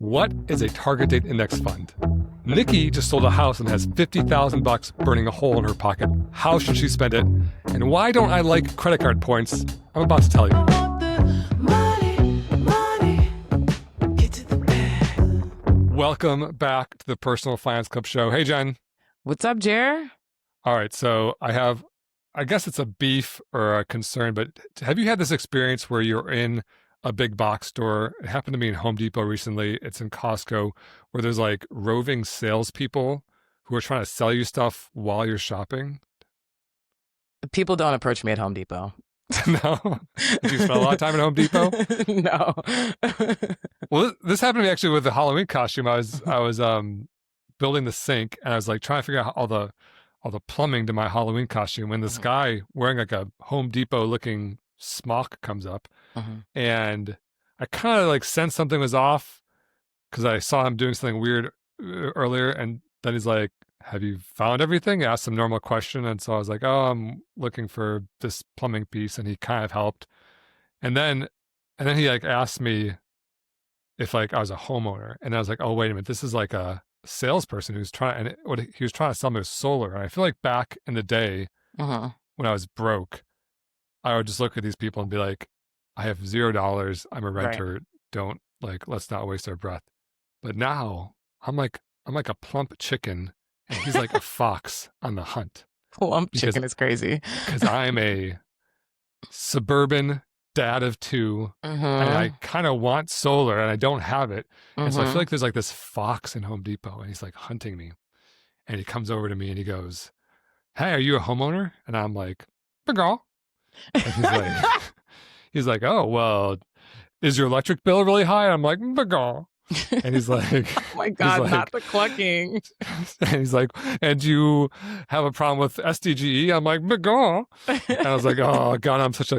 What is a target date index fund? Nikki just sold a house and has $50,000 burning a hole in her pocket. How should she spend it? And why don't I like credit card points? I'm about to tell you. Welcome back to the Personal Finance Club show. Hey, Jen. What's up, Jer? All right, so I guess it's a beef or a concern, but have you had this experience where you're in a big box store? It happened to me in Home Depot recently. It's in Costco, where there's like roving salespeople who are trying to sell you stuff while you're shopping. People don't approach me at Home Depot. No? Did you spend a lot of time at Home Depot? No. Well, this happened to me actually with the Halloween costume. I was building the sink, and I was like trying to figure out all the plumbing to my Halloween costume when this guy wearing like a Home Depot looking smock comes up. And I kind of like sensed something was off because I saw him doing something weird earlier. And then he's like, "Have you found everything?" He asked some normal question. And so I was like, "Oh, I'm looking for this plumbing piece." And he kind of helped. And then he like asked me if like I was a homeowner. And I was like, "Oh, wait a minute. This is like a salesperson who's trying," and what he was trying to sell me was solar. And I feel like back in the day when I was broke, I would just look at these people and be like, I have $0. I'm a renter. Right. Don't let's not waste our breath. But now I'm like a plump chicken, and he's like a fox on the hunt. Plump chicken is crazy. Because I'm a suburban dad of two, and I kind of want solar, and I don't have it. And so I feel like there's like this fox in Home Depot, and he's like hunting me. And he comes over to me and he goes, "Hey, are you a homeowner?" And I'm like, "Girl." And he's like, "Oh, well, is your electric bill really high?" And I'm like, "Girl." And he's like, "Oh my God, not the clucking." And he's like, "And you have a problem with SDGE?" I'm like, "Girl." And I was like, "Oh God, I'm such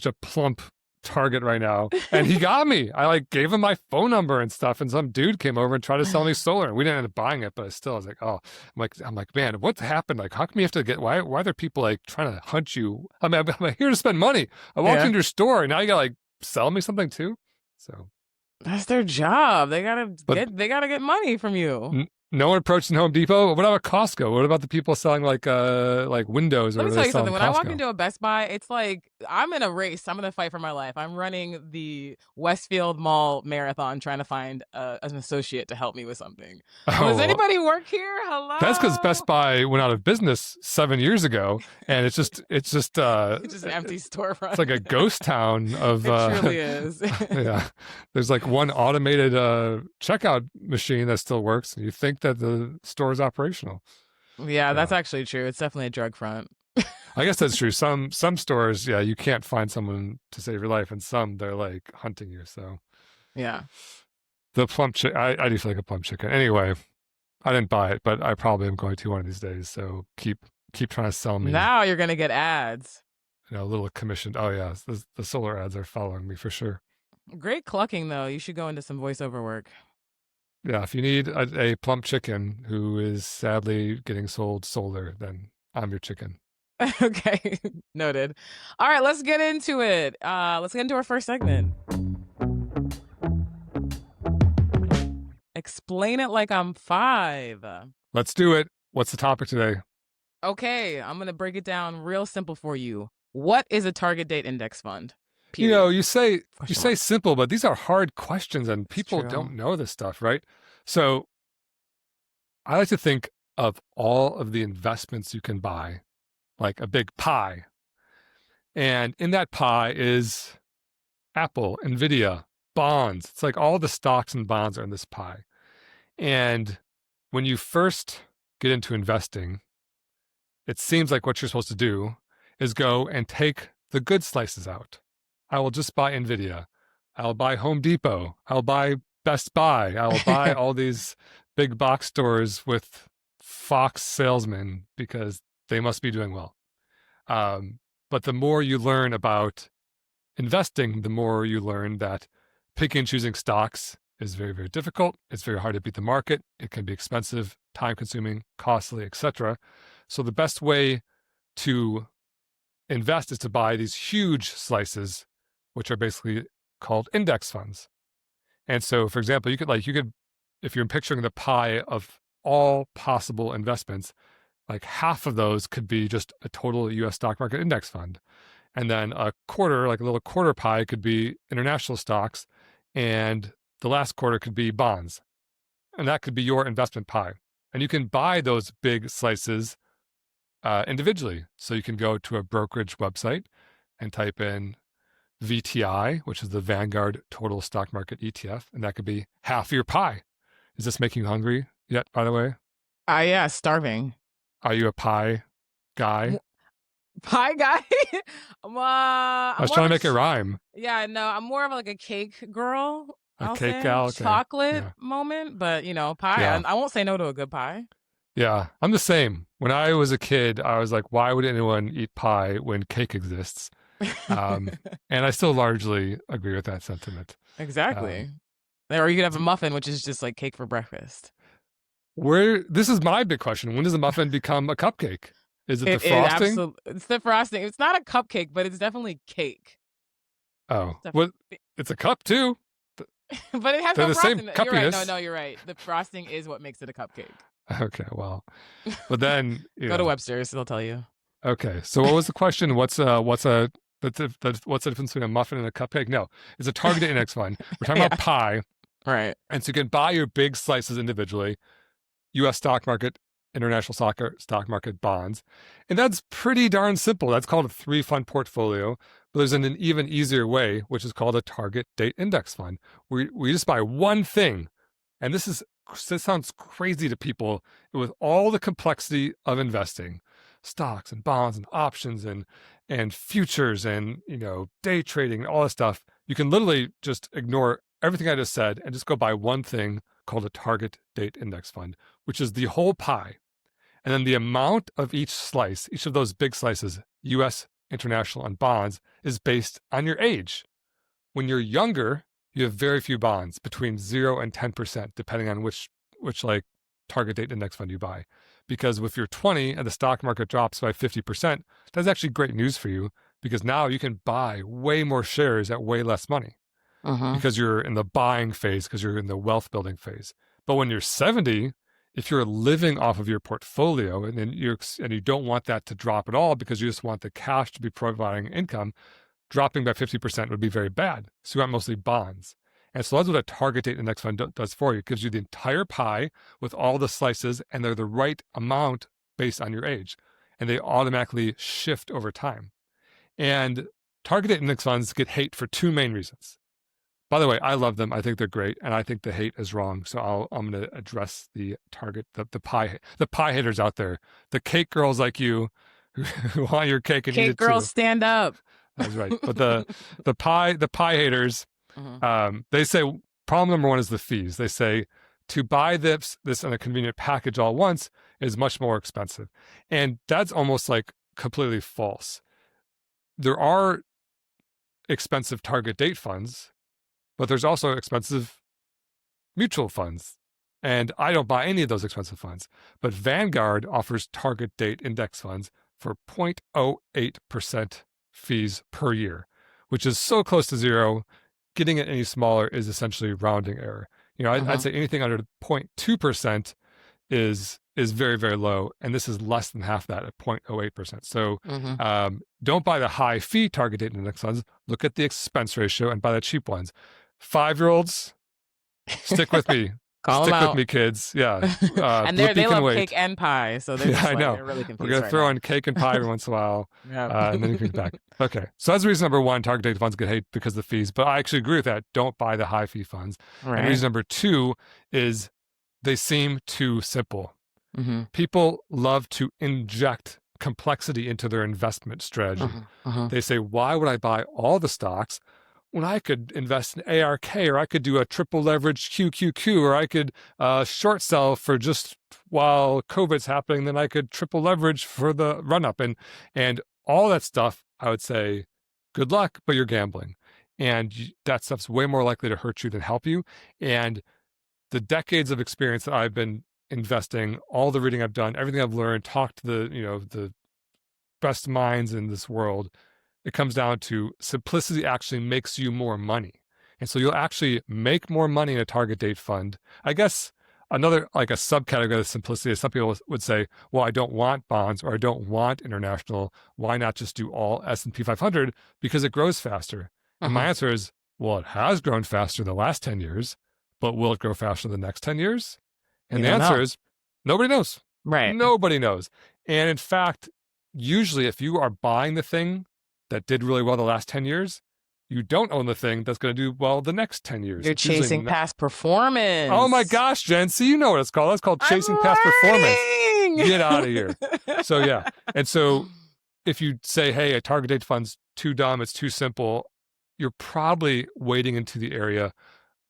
a plump target right now." And he got me. I like gave him my phone number and stuff, and some dude came over and tried to sell me solar, and we didn't end up buying it, but I was like, "Oh," I'm like, "Man, what's happened? Like, how come you have to get? Why are there people like trying to hunt you? I mean, I'm here to spend money. I walked into your store, and now you gotta like sell me something too." So that's their job. They gotta get money from you. No one approached in Home Depot. What about Costco? What about the people selling like windows? Let me tell you something. When I walk into a Best Buy, it's like I'm in a race. I'm gonna fight for my life. I'm running the Westfield Mall marathon, trying to find an associate to help me with something. Does anybody work here? Hello. That's because Best Buy went out of business 7 years ago, and it's just it's just an empty storefront. It's like a ghost town of. It truly is. Yeah, there's like one automated checkout machine that still works, and you think that the store is operational. Yeah, that's actually true. It's definitely a drug front. I guess that's true. Some stores, yeah, you can't find someone to save your life, and some they're like hunting you. So yeah, the plump chicken. I do feel like a plump chicken. Anyway, I didn't buy it, but I probably am going to one of these days. So keep trying to sell me. Now you're gonna get ads. A little commissioned. Oh yeah, the solar ads are following me for sure. Great clucking though. You should go into some voiceover work. Yeah, if you need a plump chicken who is sadly getting sold solar, then I'm your chicken. Okay, noted. All right, let's get into it. Let's get into our first segment. Explain it like I'm 5. Let's do it. What's the topic today? Okay, I'm going to break it down real simple for you. What is a target date index fund? Period. You say simple, but these are hard questions and people don't know this stuff, right? So I like to think of all of the investments you can buy, like a big pie. And in that pie is Apple, Nvidia, bonds. It's like all the stocks and bonds are in this pie. And when you first get into investing, it seems like what you're supposed to do is go and take the good slices out. I will just buy Nvidia. I'll buy Home Depot. I'll buy Best Buy. I will buy all these big box stores with Fox salesmen because they must be doing well. But the more you learn about investing, the more you learn that picking and choosing stocks is very, very difficult. It's very hard to beat the market. It can be expensive, time-consuming, costly, etc. So the best way to invest is to buy these huge slices, which are basically called index funds. And so, for example, if you're picturing the pie of all possible investments, like half of those could be just a total US stock market index fund. And then a quarter, like a little quarter pie, could be international stocks. And the last quarter could be bonds. And that could be your investment pie. And you can buy those big slices individually. So you can go to a brokerage website and type in VTI, which is the Vanguard Total Stock Market ETF, and that could be half your pie. Is this making you hungry yet, by the way? Yeah, starving. Are you a pie guy? Pie guy? I was trying to make it rhyme. Yeah, no, I'm more of like a cake girl. A cake gal? Okay. Chocolate moment, but pie. Yeah. I won't say no to a good pie. Yeah, I'm the same. When I was a kid, I was like, why would anyone eat pie when cake exists? And I still largely agree with that sentiment. Exactly. Or you could have a muffin, which is just like cake for breakfast. This is my big question. When does a muffin become a cupcake? Is it the frosting? It's the frosting. It's not a cupcake, but it's definitely cake. Oh, well, it's a cup too. But it has no frosting. Same cuppiness. Right. No, you're right. The frosting is what makes it a cupcake. Okay, well, but then go to Webster's; they'll tell you. Okay, so what was the question? What's the difference between a muffin and a cupcake? No, it's a target index fund. We're talking about pie, right? And so you can buy your big slices individually, U.S. stock market, international stock market bonds, and that's pretty darn simple. That's called a 3-fund portfolio. But there's an even easier way, which is called a target date index fund. We just buy one thing, and this sounds crazy to people with all the complexity of investing, stocks and bonds and options and futures and day trading and all this stuff. You can literally just ignore everything I just said and just go buy one thing called a target date index fund, which is the whole pie. And then the amount of each slice, each of those big slices, US, international, and bonds, is based on your age. When you're younger, you have very few bonds, between 0 and 10%, depending on which like target date index fund you buy. Because if you're 20 and the stock market drops by 50%, that's actually great news for you, because now you can buy way more shares at way less money. Because you're in the buying phase, because you're in the wealth building phase. But when you're 70, if you're living off of your portfolio and you don't want that to drop at all because you just want the cash to be providing income, dropping by 50% would be very bad. So you want mostly bonds. And so that's what a target date index fund does for you. It gives you the entire pie with all the slices, and they're the right amount based on your age. And they automatically shift over time. And target date index funds get hate for 2 main reasons. By the way, I love them. I think they're great, and I think the hate is wrong. So I'm going to address the pie haters out there, the cake girls like you who want your cake and eat it too. Cake girls, stand up. That's right. But the pie haters, they say problem number 1 is the fees. They say to buy this in a convenient package all at once is much more expensive, and that's almost like completely false. There are expensive target date funds, but there's also expensive mutual funds. And I don't buy any of those expensive funds. But Vanguard offers target date index funds for 0.08% fees per year, which is so close to 0. Getting it any smaller is essentially rounding error. I'd say anything under 0.2% is very, very low. And this is less than half that at 0.08%. So don't buy the high fee target date index funds. Look at the expense ratio and buy the cheap ones. 5-year-olds, stick with me. Stick with me, kids. Yeah. And they love cake and pie. So they're I know. They're really confused. We're going to throw in cake and pie every once in a while. And then you can get back. Okay. So that's reason number 1, target date funds get hate because of the fees. But I actually agree with that. Don't buy the high fee funds. Right. And reason number 2 is they seem too simple. People love to inject complexity into their investment strategy. They say, why would I buy all the stocks when I could invest in ARK, or I could do a triple leverage QQQ, or I could short sell for just while COVID's happening, then I could triple leverage for the run up and all that stuff. I would say, good luck, but you're gambling. And that stuff's way more likely to hurt you than help you. And the decades of experience that I've been investing, all the reading I've done, everything I've learned, talked to the best minds in this world, it comes down to simplicity actually makes you more money. And so you'll actually make more money in a target date fund. I guess another, like a subcategory of simplicity is some people would say, well, I don't want bonds or I don't want international. Why not just do all S&P 500 because it grows faster? And my answer is, well, it has grown faster the last 10 years, but will it grow faster the next 10 years? And the answer is, nobody knows. Right. Nobody knows. And in fact, usually if you are buying the thing that did really well the last 10 years, you don't own the thing that's going to do well the next 10 years. You're chasing past performance. Oh my gosh, Jen. See, you know what it's called. That's called chasing past performance. Get out of here. So yeah. And so if you say, hey, a target date fund's too dumb, it's too simple, you're probably wading into the area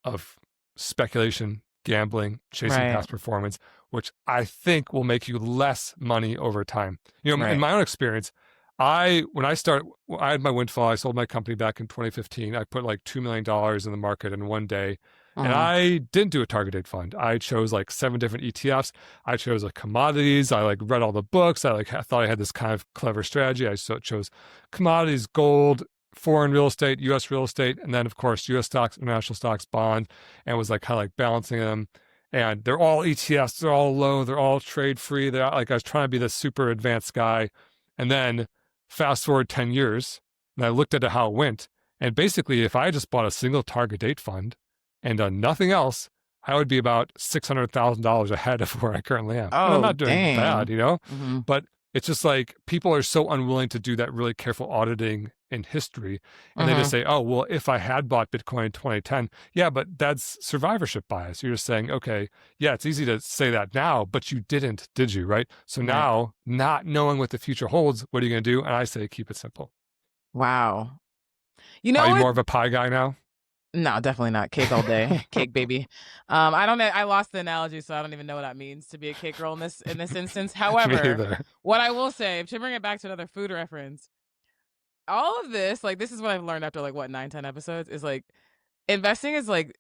of speculation, gambling, chasing past performance, which I think will make you less money over time. You know, in my own experience, when I had my windfall. I sold my company back in 2015. I put like $2 million in the market in one day. And I didn't do a target date fund. I chose like 7 different ETFs. I chose like commodities. I like read all the books. I thought I had this kind of clever strategy. I chose commodities, gold, foreign real estate, U.S. real estate, and then of course U.S. stocks, international stocks, bonds, and was like kind of like balancing them. And they're all ETFs. They're all low. They're all trade free. They're like, I was trying to be this super advanced guy. And then fast forward 10 years, and I looked at how it went. And basically, if I just bought a single target date fund and done nothing else, I would be about $600,000 ahead of where I currently am. And I'm not doing bad, you know? But it's just like people are so unwilling to do that really careful auditing in history. And they just say, oh, well, if I had bought Bitcoin in 2010, yeah, but that's survivorship bias. You're just saying, okay, yeah, it's easy to say that now, but you didn't, did you? Right? So now, not knowing what the future holds, what are you going to do? And I say, keep it simple. Wow. You know, are you more of a pie guy now? No, definitely not. Cake all day. Cake baby. I lost the analogy, so I don't even know what that means to be a cake girl in this instance. However, what I will say, to bring it back to another food reference, all of this, like, this is what I've learned after like 9-10 episodes, is like investing is like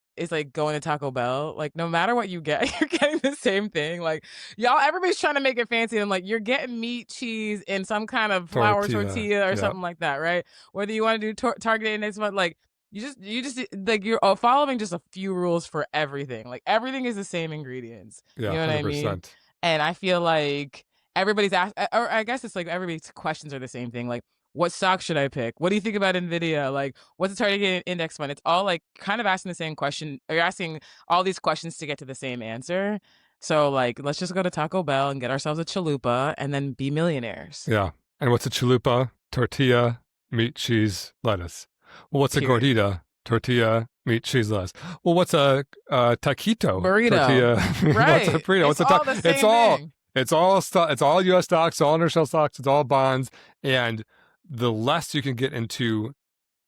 going to Taco Bell. Like, no matter what you get, you're getting the same thing. Like, everybody's trying to make it fancy, and like you're getting meat, cheese, and some kind of flour tortilla or something like that, right? Whether you want to do targeted next month, like you just like you're following just a few rules for everything. Like, everything is the same ingredients. Yeah, you know what 100%. I mean? And I feel like everybody's asked, or I guess it's like everybody's questions are the same thing. Like, what stock should I pick? What do you think about NVIDIA? Like, what's the target index fund? It's all like kind of asking the same question. Or you're asking all these questions to get to the same answer. So like, let's just go to Taco Bell and get ourselves a chalupa and then be millionaires. Yeah. And what's a chalupa? Tortilla, meat, cheese, lettuce. Well, what's a gordita? Tortilla, meat, cheese, lettuce. Well, what's a taquito? Burrito. Tortilla. Right. What's a burrito? It's all the same thing. It's all U.S. stocks, all international stocks, it's all bonds. And the less you can get into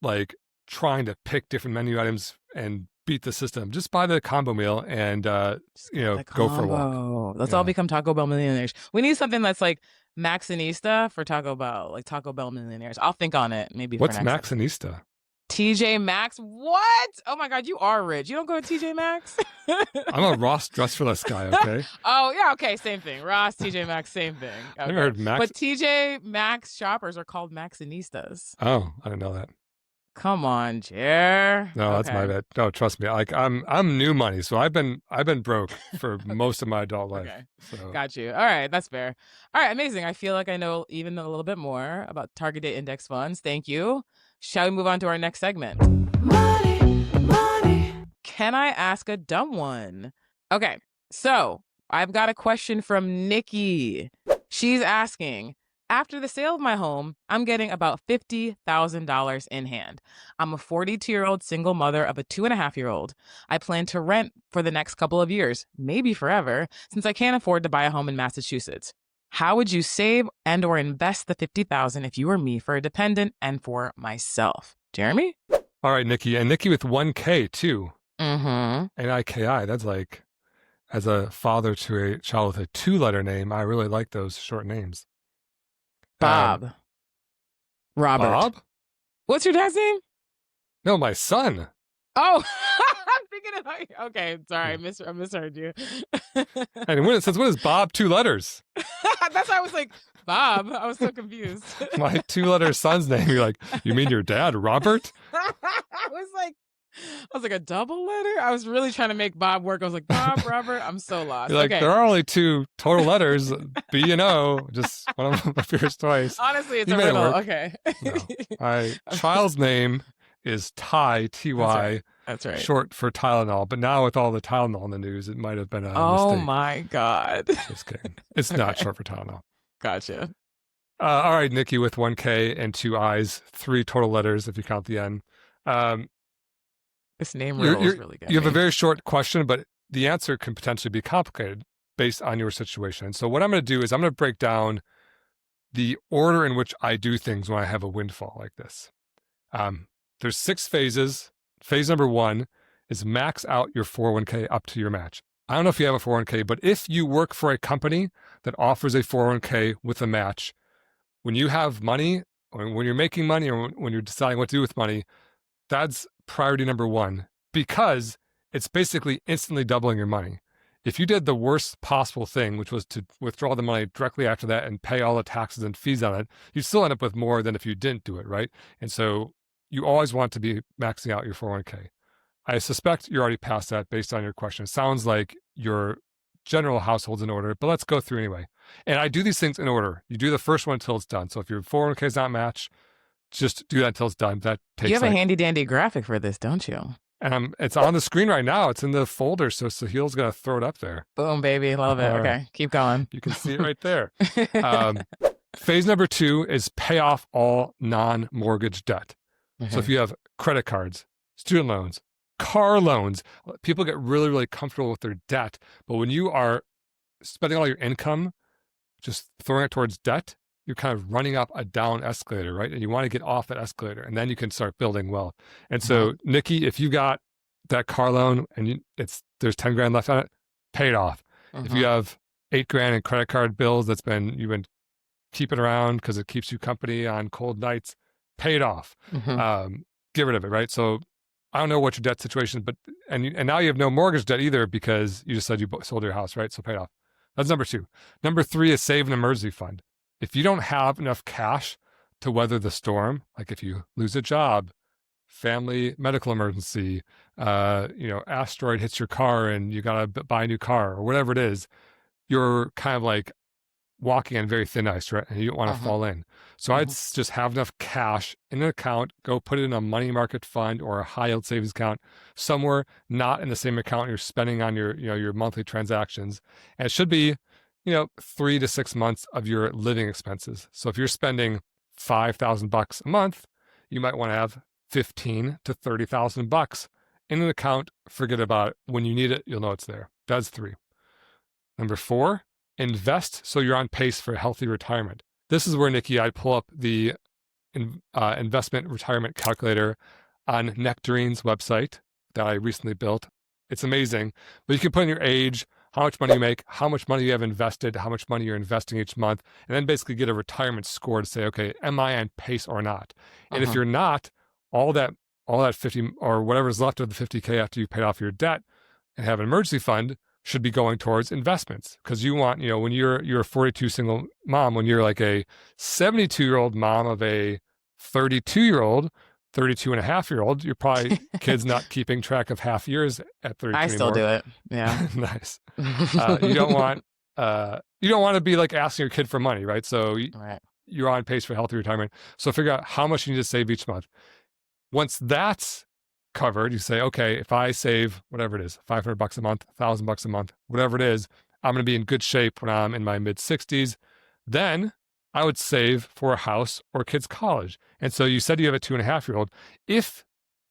like trying to pick different menu items and beat the system, just buy the combo meal and go for a walk. Let's all become Taco Bell millionaires. We need something that's like Maxinista for Taco Bell, like Taco Bell millionaires. I'll think on it. Maybe. What's Maxinista? TJ Maxx? What? Oh my God, you are rich. You don't go to TJ Maxx? I'm a Ross Dress for Less guy, okay? Oh, yeah, okay, same thing. Ross, TJ Maxx, same thing. Okay. I never heard Max. But TJ Maxx shoppers are called Maxinistas. Oh, I didn't know that. Come on, Jer. No, that's my bad. No, trust me. Like I'm new money, so I've been broke for most of my adult life. Okay. So. Got you. All right, that's fair. All right, amazing. I feel like I know even a little bit more about target date index funds. Thank you. Shall we move on to our next segment? Money. Can I ask a dumb one? Okay, so I've got a question from Nikki. She's asking, after the sale of my home, I'm getting about $50,000 in hand. I'm a 42-year-old single mother of a 2.5-year-old. I plan to rent for the next couple of years, maybe forever, since I can't afford to buy a home in Massachusetts. How would you save and or invest the $50,000 if you were me for a dependent and for myself? Jeremy? All right, Nikki. And Nikki with 1K too. Mm-hmm. N-I-K-I. That's like, as a father to a child with a 2-letter name, I really like those short names. Bob. Robert. Bob? What's your dad's name? No, my son. Oh, I'm thinking of... Okay, sorry, I misheard you. And since when is Bob 2 letters? That's why I was like, Bob. I was so confused. My 2-letter son's name. You're like, you mean your dad, Robert? I was like, I was like, a double letter? I was really trying to make Bob work. I was like, Bob, Robert, I'm so lost. You're like, Okay. there are only 2 total letters, B and O. Just one of them appears twice. Honestly, it's You a made it riddle. work. Okay. No. My child's name is Ty, T-Y, That's right. short for Tylenol. But now with all the Tylenol in the news, it might have been a Oh mistake. my God. Just kidding. It's not short for Tylenol. Gotcha. All right, Nikki, with 1 K and 2 I's, 3 total letters if you count the N. This name riddle is really good. You have a very short question, but the answer can potentially be complicated based on your situation. So what I'm going to do is I'm going to break down the order in which I do things when I have a windfall like this. There's 6 phases. Phase number 1 is max out your 401k up to your match. I don't know if you have a 401k, but if you work for a company that offers a 401k with a match, when you have money, or when you're making money, or when you're deciding what to do with money, that's priority number 1, because it's basically instantly doubling your money. If you did the worst possible thing, which was to withdraw the money directly after that and pay all the taxes and fees on it, you'd still end up with more than if you didn't do it, right? And so you always want to be maxing out your 401k. I suspect you're already past that based on your question. It sounds like your general household's in order, but let's go through anyway. And I do these things in order. You do the first one until it's done. So if your 401k is not matched, just do that until it's done. That takes. You have a handy dandy graphic for this, don't you? And it's on the screen right now. It's in the folder, so Sahil's going to throw it up there. Boom, baby. Love it. Okay, keep going. You can see it right there. Phase number 2 is pay off all non-mortgage debt. So if you have credit cards, student loans, car loans, people get really, really comfortable with their debt. But when you are spending all your income, just throwing it towards debt, you're kind of running up a down escalator, right? And you want to get off that escalator, and then you can start building wealth. And so, Nikki, if you got that car loan and there's 10 grand left on it, pay it off. If you have 8 grand in credit card bills you've been keeping around because it keeps you company on cold nights, pay it off. Get rid of it, right? So I don't know what your debt situation is, but and now you have no mortgage debt either because you just said you sold your house, right? So pay it off. That's number 2. Number 3 is save an emergency fund. If you don't have enough cash to weather the storm, like if you lose a job, family medical emergency, asteroid hits your car and you got to buy a new car or whatever it is, you're kind of like walking on very thin ice, right? And you don't want to fall in. So I'd just have enough cash in an account, go put it in a money market fund or a high yield savings account somewhere, not in the same account you're spending on your monthly transactions. And it should be 3 to 6 months of your living expenses. So if you're spending $5,000 a month, you might want to have $15,000 to $30,000 in an account. Forget about it. When you need it, you'll know it's there. That's 3. Number 4, invest so you're on pace for a healthy retirement. This is where, Nikki, I'd pull up the investment retirement calculator on Nectarine's website that I recently built. It's amazing. But you can put in your age, how much money you make, how much money you have invested, how much money you're investing each month, and then basically get a retirement score to say, okay, am I on pace or not? And if you're not, all that 50 or whatever's left of the 50K after you paid off your debt and have an emergency fund should be going towards investments. Because you want, when you're a 42 single mom, when you're like a 72-year-old mom of a 32-year-old, 32 and a half year old, you're probably kids not keeping track of half years at 32 I still do it. Yeah. Nice. You don't want to be like asking your kid for money, right? So you're on pace for healthy retirement. So figure out how much you need to save each month. Once that's covered, you say, okay, if I save whatever it is, $500 a month, $1,000 a month, whatever it is, I'm going to be in good shape when I'm in my mid 60s. Then I would save for a house or kids' college. And so you said you have a 2.5-year-old. If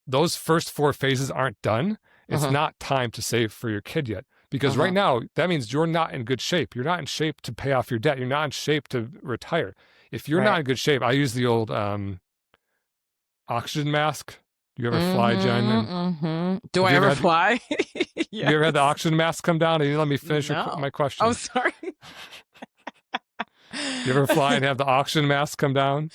those first 4 phases aren't done, it's not time to save for your kid yet. Because right now, that means you're not in good shape. You're not in shape to pay off your debt. You're not in shape to retire. If you're not in good shape, I use the old oxygen mask. Do you ever fly, Jen? Do I ever fly? Yes. You ever had the oxygen mask come down? And you didn't let me finish my question. I'm sorry. You ever fly and have the oxygen mask come down?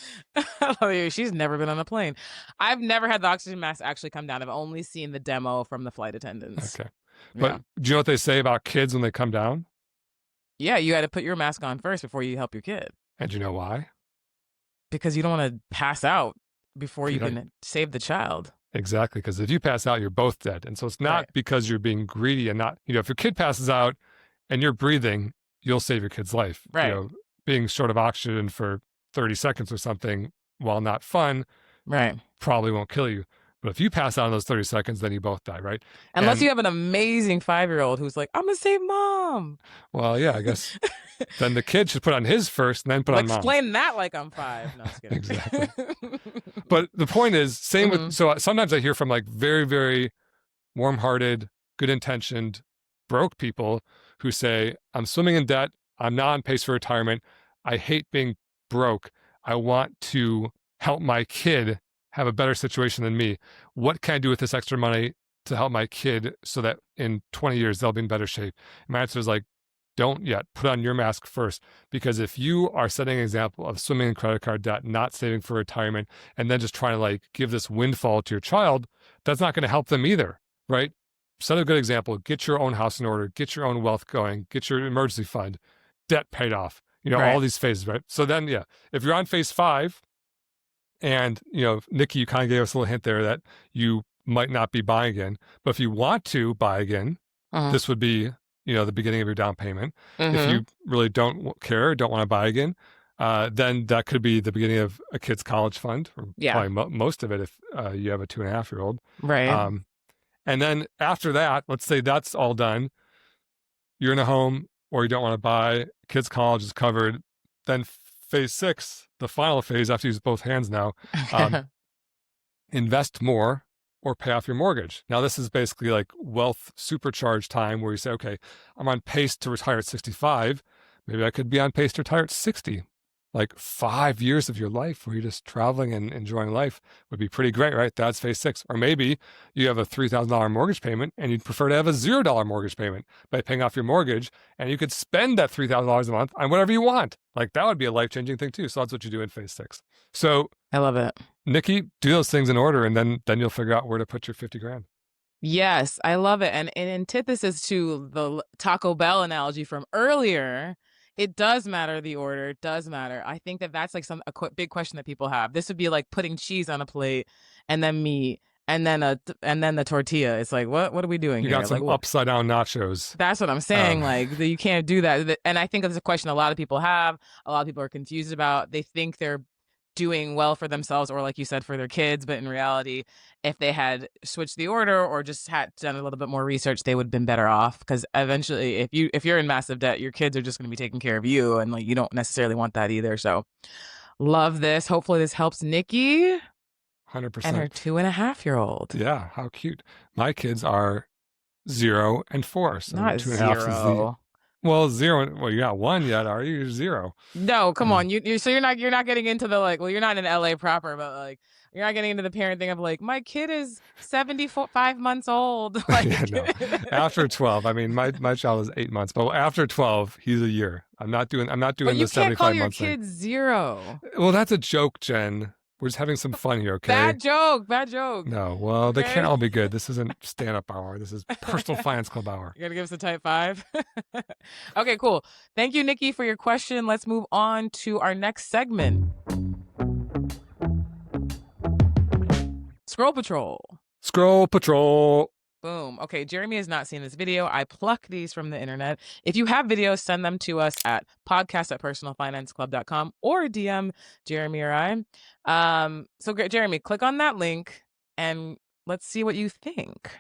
She's never been on a plane. I've never had the oxygen mask actually come down. I've only seen the demo from the flight attendants. Okay. But do you know what they say about kids when they come down? Yeah, you got to put your mask on first before you help your kid. And do you know why? Because you don't want to pass out before you can save the child. Exactly. Because if you pass out, you're both dead. And so it's not Right. because you're being greedy and not, if your kid passes out and you're breathing, you'll save your kid's life. Right. Being short of oxygen for 30 seconds or something, while not fun, Right. probably won't kill you. But if you pass out in those 30 seconds, then you both die, right? Unless you have an amazing 5-year-old who's like, I'm going to save mom. Well, yeah, I guess then the kid should put on his first and then put on mom's. Explain that like I'm 5. No, I'm just kidding. Exactly. But the point is, same with, so sometimes I hear from like very, very warm-hearted, good-intentioned, broke people who say, I'm swimming in debt. I'm not on pace for retirement. I hate being broke. I want to help my kid have a better situation than me. What can I do with this extra money to help my kid so that in 20 years they'll be in better shape? And my answer is like, don't yet. Put on your mask first. Because if you are setting an example of swimming in credit card debt, not saving for retirement, and then just trying to like give this windfall to your child, that's not going to help them either, right? Set a good example. Get your own house in order. Get your own wealth going. Get your emergency fund. Debt paid off. Right. All these phases, right? So then, yeah, if you're on phase 5, and, Nikki, you kind of gave us a little hint there that you might not be buying again. But if you want to buy again, this would be, the beginning of your down payment. If you really don't care, don't want to buy again, then that could be the beginning of a kid's college fund, or probably most of it if you have a 2.5-year-old. Right. And then after that, let's say that's all done, you're in a home or you don't want to buy, kids' college is covered, then phase 6, the final phase after you use both hands now, invest more or pay off your mortgage. Now, this is basically like wealth supercharged time where you say, okay, I'm on pace to retire at 65. Maybe I could be on pace to retire at 60. Like 5 years of your life where you're just traveling and enjoying life would be pretty great, right? That's phase 6. Or maybe you have a $3,000 mortgage payment and you'd prefer to have a $0 mortgage payment by paying off your mortgage, and you could spend that $3,000 a month on whatever you want. Like that would be a life-changing thing too. So that's what you do in phase 6. So I love it. Nikki, do those things in order, and then you'll figure out where to put your 50 grand. Yes, I love it. And in antithesis to the Taco Bell analogy from earlier, it does matter. The order does matter. I think that's like a big question that people have. This would be like putting cheese on a plate and then meat and then the tortilla. It's like, what are we doing here? You got some upside down nachos. That's what I'm saying. Like you can't do that. And I think that's a question a lot of people have. A lot of people are confused about. They think they're doing well for themselves, or like you said, for their kids. But in reality, if they had switched the order or just had done a little bit more research, they would have been better off. Because eventually, if you're in massive debt, your kids are just going to be taking care of you, and like you don't necessarily want that either. So, love this. Hopefully, this helps Nikki. 100%. And her 2.5-year-old. Yeah, how cute. My kids are 0 and 4. So not 2.5 0. Well, 0. Well, you're not 1 yet, are you? You're 0. No, come on. So you're not getting into the like. Well, you're not in LA proper, but like you're not getting into the parent thing of like my kid is 75 months old. Like, yeah, no. After 12, I mean, my child is 8 months, but after 12, he's a year. I'm not doing the 75 months thing. You can't call your kid 0. Well, that's a joke, Jen. We're just having some fun here, okay? Bad joke. No, well, they can't all be good. This isn't stand-up hour. This is personal finance club hour. You're going to give us a type 5? Okay, cool. Thank you, Nikki, for your question. Let's move on to our next segment. Scroll Patrol. Boom. Okay, Jeremy has not seen this video. I pluck these from the internet. If you have videos, send them to us at podcast@personalfinanceclub.com or DM Jeremy or I. So Jeremy, click on that link and let's see what you think.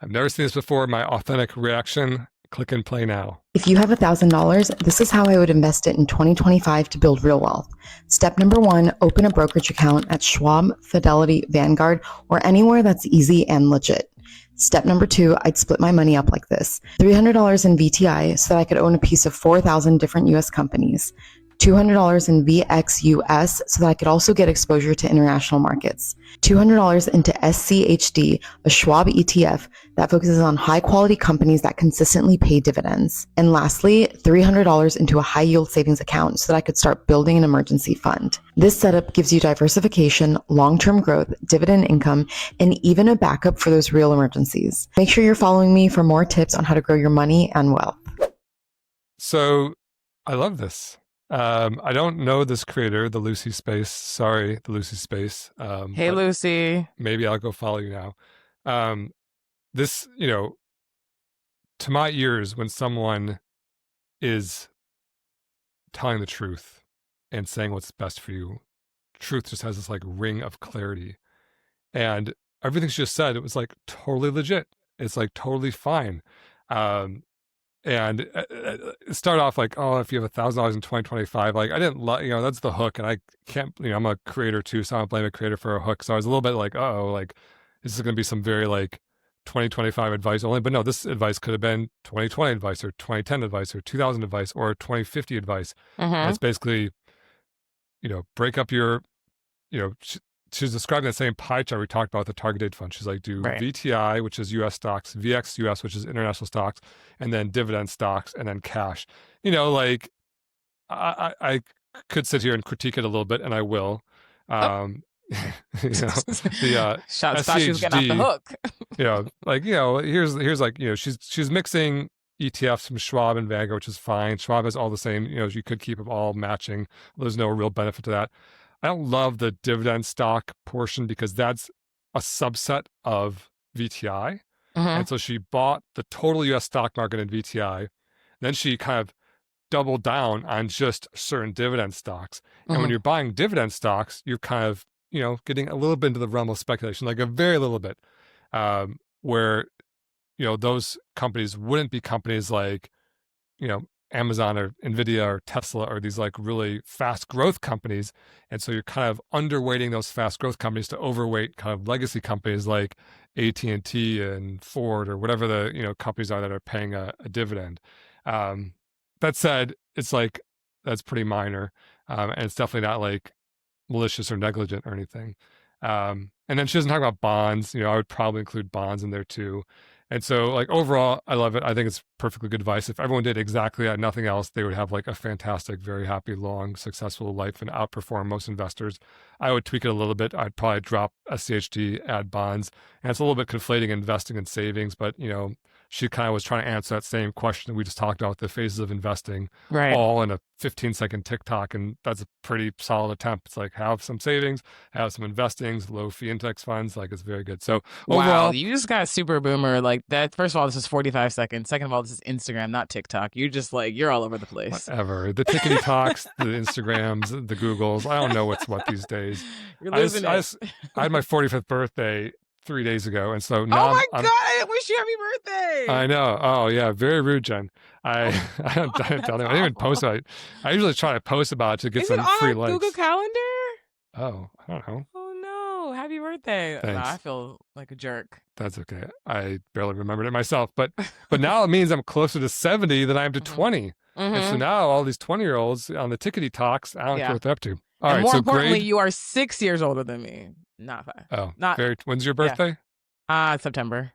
I've never seen this before. My authentic reaction. Click and play now. If you have $1,000, this is how I would invest it in 2025 to build real wealth. Step number 1, open a brokerage account at Schwab, Fidelity, Vanguard, or anywhere that's easy and legit. Step number 2, I'd split my money up like this. $300 in VTI so that I could own a piece of 4,000 different US companies. $200 in VXUS so that I could also get exposure to international markets. $200 into SCHD, a Schwab ETF that focuses on high quality companies that consistently pay dividends. And lastly, $300 into a high yield savings account so that I could start building an emergency fund. This setup gives you diversification, long-term growth, dividend income, and even a backup for those real emergencies. Make sure you're following me for more tips on how to grow your money and wealth. So I love this. I don't know this creator, the Lucy Space. Sorry, the Lucy Space. Hey, But Lucy. maybe I'll go follow you now. This, to my ears, when someone is telling the truth and saying what's best for you, truth just has this like ring of clarity. And everything she just said, it was like totally legit. It's like totally fine. Um, and start off like, oh, if you have $1,000 in 2025, like I didn't, that's the hook, and I can't, I'm a creator too, so I don't blame a creator for a hook. So I was a little bit like, oh, like this is going to be some very like 2025 advice only, but no, this advice could have been 2020 advice or 2010 advice or 2000 advice or 2050 advice. And it's basically, break up your, she's describing that same pie chart we talked about with the target date fund. She's like, do VTI, which is US stocks, VXUS, which is international stocks, and then dividend stocks, and then cash. Like I could sit here and critique it a little bit, and I will. The Shots thought she was getting off the hook. Here's like, she's mixing ETFs from Schwab and Vanguard, which is fine. Schwab has all the same, you could keep them all matching. There's no real benefit to that. I don't love the dividend stock portion because that's a subset of VTI. And so she bought the total US stock market in VTI. Then she kind of doubled down on just certain dividend stocks. And when you're buying dividend stocks, you're kind of, getting a little bit into the realm of speculation, like a very little bit, where, those companies wouldn't be companies like, Amazon or Nvidia or Tesla or these like really fast growth companies. And so you're kind of underweighting those fast growth companies to overweight kind of legacy companies like AT&T and Ford or whatever the, companies are that are paying a dividend. That said, it's like, that's pretty minor. And it's definitely not like malicious or negligent or anything. And then she doesn't talk about bonds. I would probably include bonds in there too. And so like overall, I love it. I think it's perfectly good advice. If everyone did exactly that, nothing else, they would have like a fantastic, very happy, long, successful life and outperform most investors. I would tweak it a little bit. I'd probably drop SCHD, add bonds. And it's a little bit conflating investing and savings, but she kind of was trying to answer that same question that we just talked about, the phases of investing, all in a 15-second TikTok. And that's a pretty solid attempt. It's like, have some savings, have some investings, low fee index funds. Like, it's very good. So overall, wow, you just got super boomer like that. First of all, this is 45 seconds. Second of all, this is Instagram, not TikTok. You're just like, you're all over the place. Whatever. The tickety talks, the Instagrams, the Googles. I don't know what's what these days. You're losing I had my 45th birthday 3 days ago, and so now oh my god, I wish you happy birthday. I know. Oh yeah, very rude, Jen. I don't tell them. I didn't even post about it. I usually try to post about it to get some free likes. Google Calendar? Oh, I don't know. Oh no, happy birthday. Nah, I feel like a jerk. That's okay. I barely remembered it myself, but now it means I'm closer to 70 than I am to 20. And so now all these 20-year-olds on the tickety talks, I don't know what they're up to. All right, more so importantly, you are 6 years older than me. Not 5. Oh, when's your birthday? September.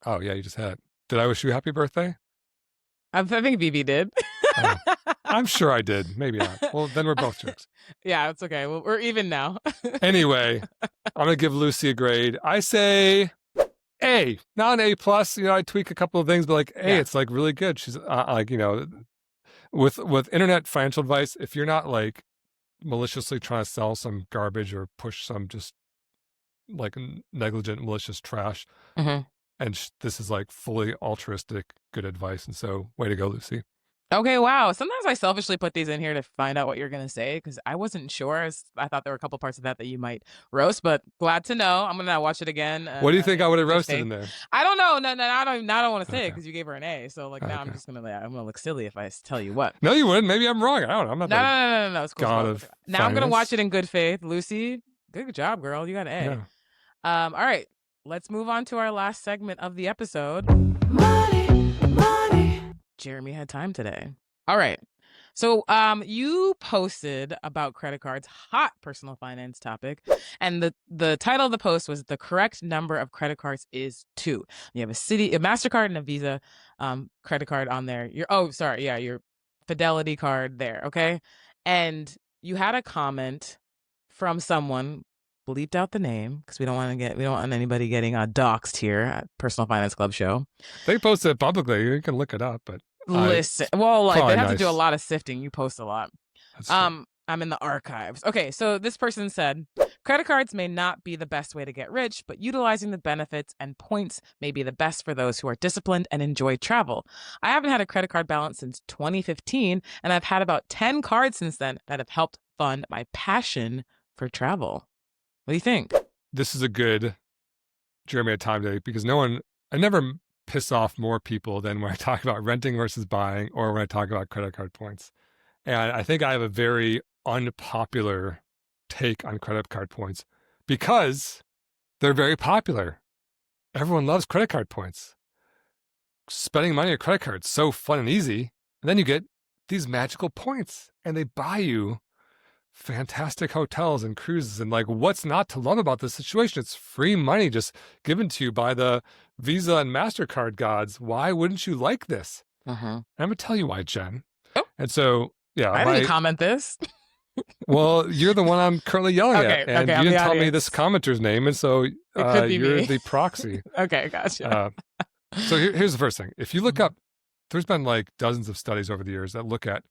Oh yeah, you just had it. Did I wish you a happy birthday? I think BB did. I'm sure I did. Maybe not. Well, then we're both jerks. Yeah, it's okay. Well, we're even now. Anyway, I'm gonna give Lucy a grade. I say A, not an A plus. I tweak a couple of things, but like A, it's like really good. She's like, with internet financial advice, if you're not like maliciously trying to sell some garbage or push some just like negligent, malicious trash, and this is like fully altruistic, good advice. And so, way to go, Lucy. Okay, wow. Sometimes I selfishly put these in here to find out what you're going to say because I wasn't sure. I thought there were a couple parts of that you might roast, but glad to know. I'm going to watch it again. What do you think I would have roasted in there? I don't know. No, I don't want to say it because you gave her an A. So like now I'm just going to look silly if I tell you what. No, you wouldn't. Maybe I'm wrong. I don't know. I'm not No. It's cool. God of now I'm going to watch it in good faith. Lucy, good job, girl. You got an A. Yeah. All right. Let's move on to our last segment of the episode. Money. Jeremy had time today. All right. So you posted about credit cards, hot personal finance topic. And the title of the post was the correct number of credit cards is 2. You have a MasterCard and a Visa credit card on there. Your Fidelity card there. Okay. And you had a comment from someone, bleeped out the name because we don't want anybody getting doxxed here at Personal Finance Club show. They posted it publicly. You can look it up, but Listen, well, like they have to do a nice. lot of sifting. You post a lot. That's true. I'm in the archives. Okay, so this person said, credit cards may not be the best way to get rich, but utilizing the benefits and points may be the best for those who are disciplined and enjoy travel. I haven't had a credit card balance since 2015, and I've had about 10 cards since then that have helped fund my passion for travel. What do you think? This is a good Jeremy time today because I never piss off more people than when I talk about renting versus buying or when I talk about credit card points. And I think I have a very unpopular take on credit card points because they're very popular. Everyone loves credit card points. Spending money on credit cards so fun and easy. And then you get these magical points and they buy you fantastic hotels and cruises. And like, what's not to love about this situation? It's free money just given to you by the Visa and MasterCard gods. Why wouldn't you like this? I'm going to tell you why, Jen. Oh. And so, yeah. I didn't comment this. Well, you're the one I'm currently yelling at. And you didn't tell me this commenter's name. And so you're me. the proxy. Okay, gotcha. So here's the first thing. If you look up, there's been like dozens of studies over the years that look at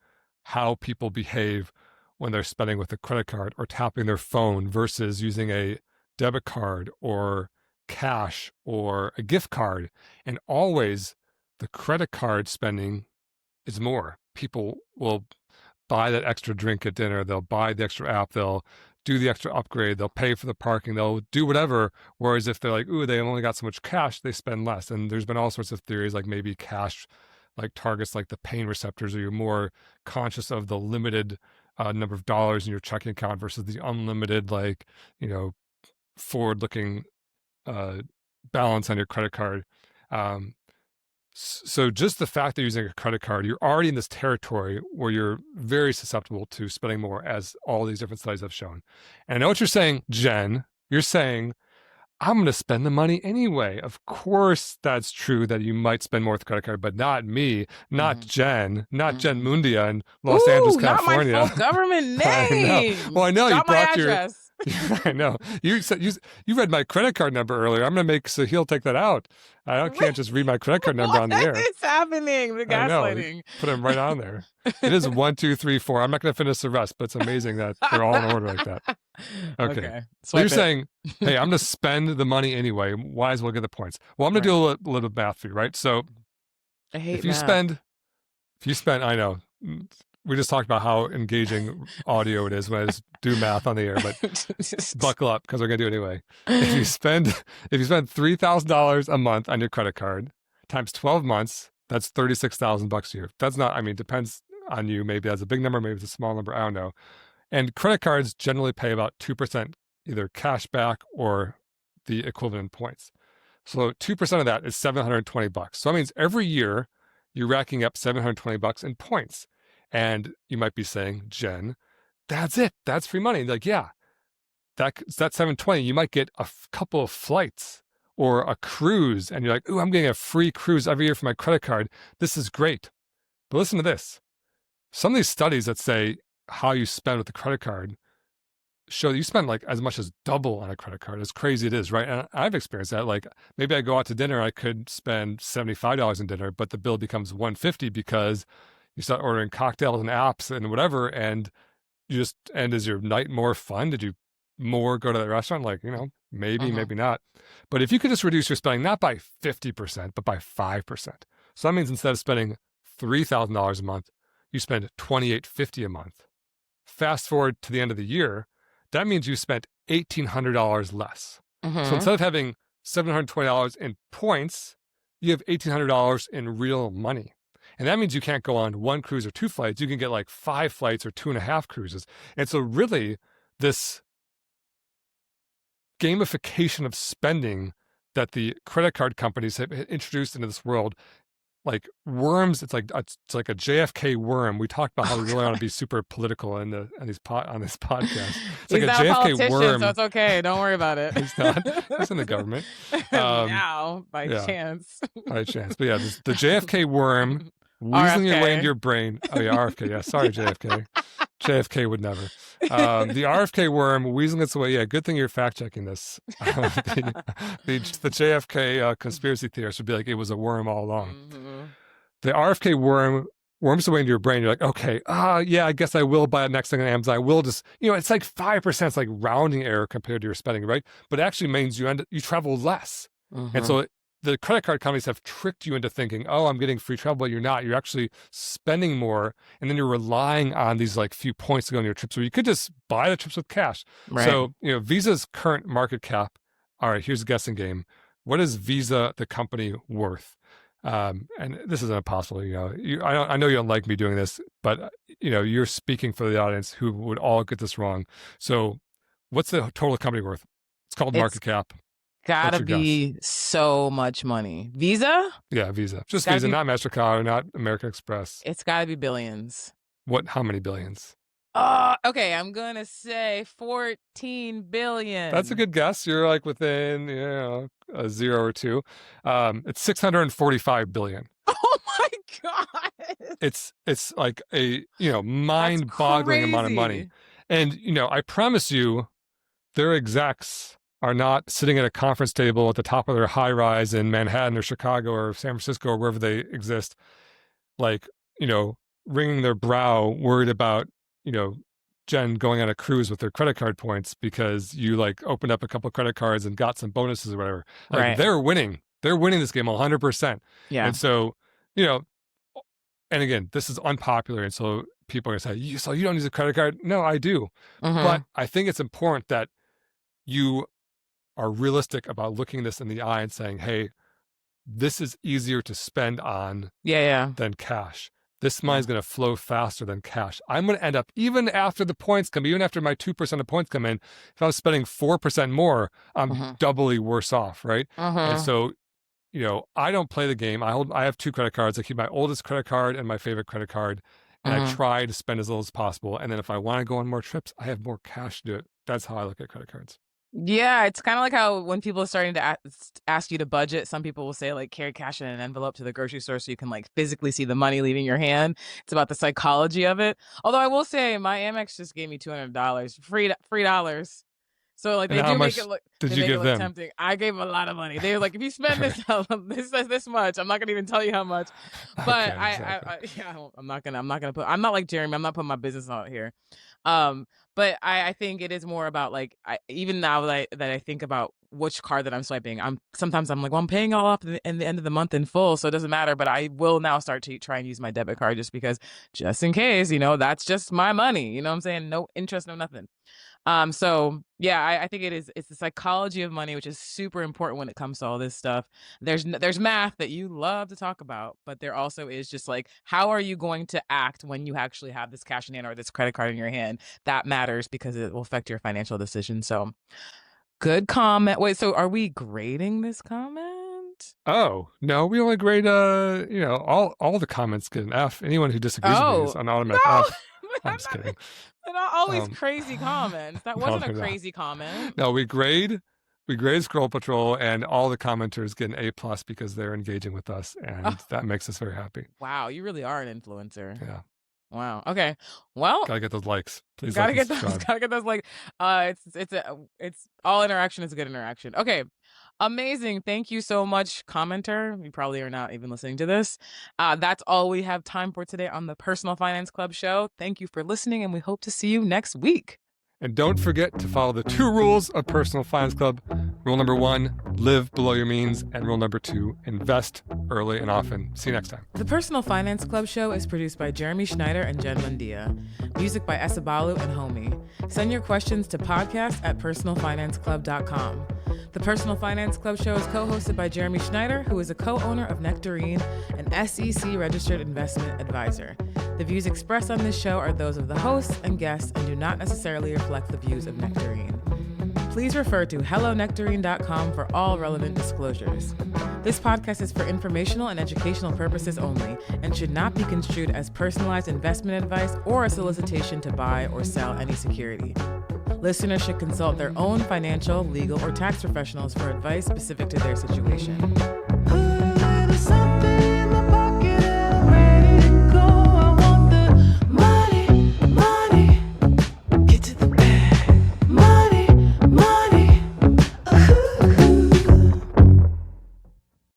how people behave when they're spending with a credit card or tapping their phone versus using a debit card or cash or a gift card. And always the credit card spending is more. People will buy that extra drink at dinner. They'll buy the extra app. They'll do the extra upgrade. They'll pay for the parking. They'll do whatever. Whereas if they're like, ooh, they only got so much cash, they spend less. And there's been all sorts of theories, like maybe cash like targets like the pain receptors, or you're more conscious of the limited number of dollars in your checking account versus the unlimited, like, forward-looking balance on your credit card. So just the fact that you're using a credit card, you're already in this territory where you're very susceptible to spending more, as all these different studies have shown. And I know what you're saying, Jen. You're saying, I'm going to spend the money anyway. Of course, that's true that you might spend more with a credit card, but not me, not Jen, not Jen Mundia in Los Angeles, California. Not my full government name. I know. Well, I know Got you brought my address. I know. You said you read my credit card number earlier. I'm going to make Sahil take that out. Can't just read my credit card number on the air. What is happening? The gaslighting. Put him right on there. It is 1, 2, 3, 4. I'm not going to finish the rest, but it's amazing that they're all in order like that. Okay. So you're saying, hey, I'm going to spend the money anyway. Might as well get the points. Well, I'm going to do a little math for you, right? So I hate if you spend, I know. We just talked about how engaging audio it is when I just do math on the air, but buckle up because we're going to do it anyway. If you spend $3,000 a month on your credit card times 12 months, that's $36,000 a year. That's not, depends on you. Maybe that's a big number, maybe it's a small number. I don't know. And credit cards generally pay about 2% either cash back or the equivalent points. So 2% of that is $720. So that means every year you're racking up $720 in points. And you might be saying, Jen, that's it. That's free money. Like, yeah, that's $720. You might get a couple of flights or a cruise. And you're like, ooh, I'm getting a free cruise every year for my credit card. This is great. But listen to this. Some of these studies that say how you spend with the credit card show you spend like as much as double on a credit card. As crazy it is, right? And I've experienced that. Like maybe I go out to dinner, I could spend $75 in dinner, but the bill becomes $150 because you start ordering cocktails and apps and whatever, and is your night more fun? Did you more go to the restaurant? Like, maybe, maybe not. But if you could just reduce your spending, not by 50%, but by 5%. So that means instead of spending $3,000 a month, you spend $2,850 a month. Fast forward to the end of the year, that means you spent $1,800 less. So instead of having $720 in points, you have $1,800 in real money. And that means you can't go on 1 cruise or 2 flights. You can get like 5 flights or 2.5 cruises. And so really this gamification of spending that the credit card companies have introduced into this world, like worms, it's like a JFK worm. We talked about how we really want to be super political on this podcast. It's He's like not a JFK politician, worm. So it's okay. Don't worry about it. He's not. He's in the government. Now, by chance. By chance. But yeah, the JFK worm weaseling your way into your brain. Oh yeah, RFK. Yeah, sorry, JFK. JFK would never. The RFK worm weaseling its way. Yeah, good thing you're fact checking this. The JFK conspiracy theorists would be like, it was a worm all along. the RFK worms away into your brain. You're like, okay, yeah, I guess I will buy the next thing on Amazon. I will just, it's like 5%. It's like rounding error compared to your spending, right? But it actually means you travel less. Mm-hmm. And so the credit card companies have tricked you into thinking, oh, I'm getting free travel. But you're not. You're actually spending more. And then you're relying on these like few points to go on your trips. So you could just buy the trips with cash. Right. So, Visa's current market cap. All right, here's a guessing game. What is Visa, the company, worth? And this isn't impossible. I know you don't like me doing this, but you're speaking for the audience who would all get this wrong. So what's the total company worth? It's called market cap. Gotta be so much money. Visa? Yeah, Visa. Just Visa, not MasterCard, not American Express. It's gotta be billions. How many billions? Okay, I'm gonna say 14 billion. That's a good guess. You're like within, a 0 or 2. It's 645 billion. Oh my God. It's like a, mind-boggling amount of money. And, I promise you, their execs are not sitting at a conference table at the top of their high rise in Manhattan or Chicago or San Francisco or wherever they exist, like, wringing their brow, worried about, Jen going on a cruise with their credit card points because you like opened up a couple of credit cards and got some bonuses or whatever. Like, right. They're winning. They're winning this game 100%. Yeah. And so, and again, this is unpopular. And so people are going to say, so you don't use a credit card? No, I do. Mm-hmm. But I think it's important that you are realistic about looking this in the eye and saying, hey, this is easier to spend on than cash. This money is going to flow faster than cash. I'm going to end up, even after the points come, even after my 2% of points come in, if I was spending 4% more, I'm doubly worse off, right? And so, I don't play the game. I have 2 credit cards. I keep my oldest credit card and my favorite credit card, and I try to spend as little as possible. And then if I want to go on more trips, I have more cash to do it. That's how I look at credit cards. Yeah, it's kind of like how when people are starting to ask you to budget, some people will say like carry cash in an envelope to the grocery store so you can like physically see the money leaving your hand. It's about the psychology of it. Although I will say my Amex just gave me $200, free dollars. So like they do make it look. Did you give them? Tempting. I gave a lot of money. They were like, if you spend this much, I'm not gonna even tell you how much. But I'm not gonna put. I'm not like Jeremy. I'm not putting my business out here. But I think it is more about like even now that I think about which card that I'm swiping, sometimes I'm like, well, I'm paying all off in the end of the month in full, so it doesn't matter. But I will now start to try and use my debit card just in case, that's just my money. You know what I'm saying? No interest, no nothing. So yeah, I think it's the psychology of money, which is super important when it comes to all this stuff. There's math that you love to talk about, but there also is just like, how are you going to act when you actually have this cash in hand or this credit card in your hand? That matters because it will affect your financial decisions. So good comment. Wait, so are we grading this comment? Oh, no, we only grade, all the comments get an F. Anyone who disagrees with me is an automatic F. I'm just kidding. They're not always crazy comments. That wasn't a crazy comment. No, we grade Scroll Patrol, and all the commenters get an A+ because they're engaging with us, and that makes us very happy. Wow, you really are an influencer. Yeah. Wow. Okay. Well, gotta get those likes. Please. Gotta get those like. It's all interaction is a good interaction. Okay. Amazing. Thank you so much, commenter. You probably are not even listening to this. That's all we have time for today on the Personal Finance Club show. Thank you for listening, and we hope to see you next week. And don't forget to follow the 2 rules of Personal Finance Club. Rule number 1, live below your means. And rule number 2, invest early and often. See you next time. The Personal Finance Club show is produced by Jeremy Schneider and Jen Mundia. Music by Esabalu and Homie. Send your questions to podcast@personalfinanceclub.com. The Personal Finance Club show is co-hosted by Jeremy Schneider, who is a co-owner of Nectarine, an SEC-registered investment advisor. The views expressed on this show are those of the hosts and guests and do not necessarily reflect the views of Nectarine. Please refer to hellonectarine.com for all relevant disclosures. This podcast is for informational and educational purposes only and should not be construed as personalized investment advice or a solicitation to buy or sell any security. Listeners should consult their own financial, legal, or tax professionals for advice specific to their situation.